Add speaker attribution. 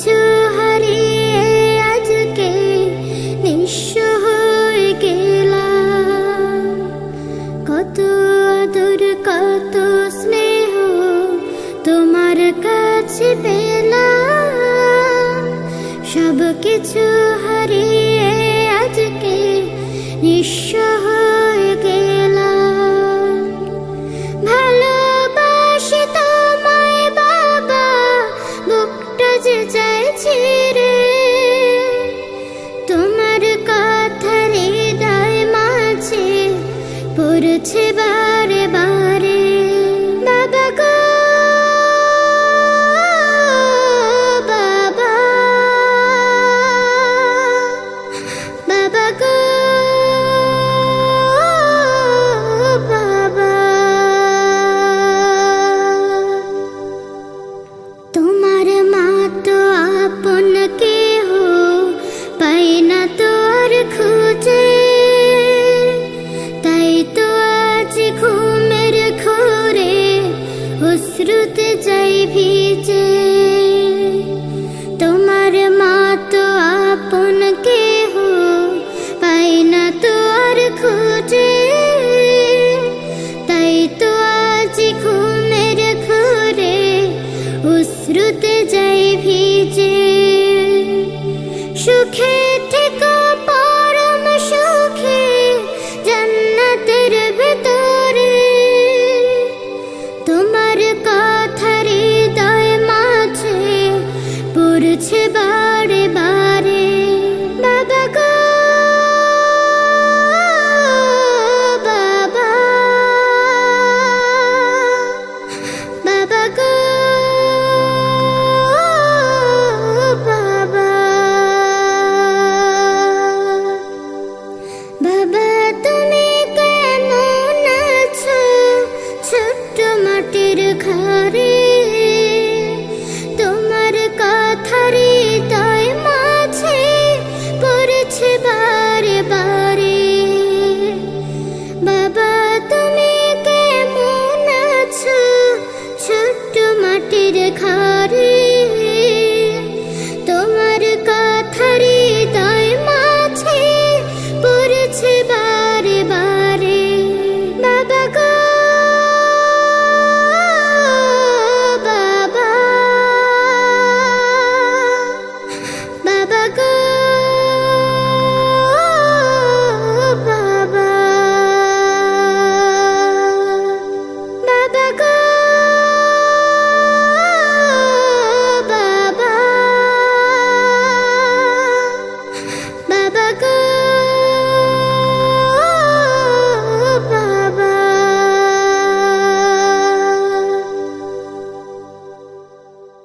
Speaker 1: কিছু হারিয়ে আজকে নিঃস্ব হয়ে গেলাম। কত আদর কত স্নেহ তোমার কাছে পেলাম, সব কিছু হারিয়ে আজকে নিঃস্ব হয়ে গেলাম। ভালোবাসি তোমায় বাবা, বুকটা যে চাইছে রে, তোমার কথা হৃদয় মাঝে পড়ছে বারে বারে। বাবা গো বাবা, বাবা গো বাবা, তোমার মা তো আপন কেহ পাই না তো আর খুঁজে, তাই তো আজ ঘুমের ঘোরে অশ্রুতে যাই ভিজে। তোমার মা তো আপন কেহ পাই না তো আর খুঁজে, তাই তো আজ ঘুমের ঘোরে অশ্রুতে যাই ভিজে। সুখে থেকো পরম সুখে জান্নাতের ভেতরে, তোমার কথা হৃদয় মাঝে পড়ছে বারে বারে।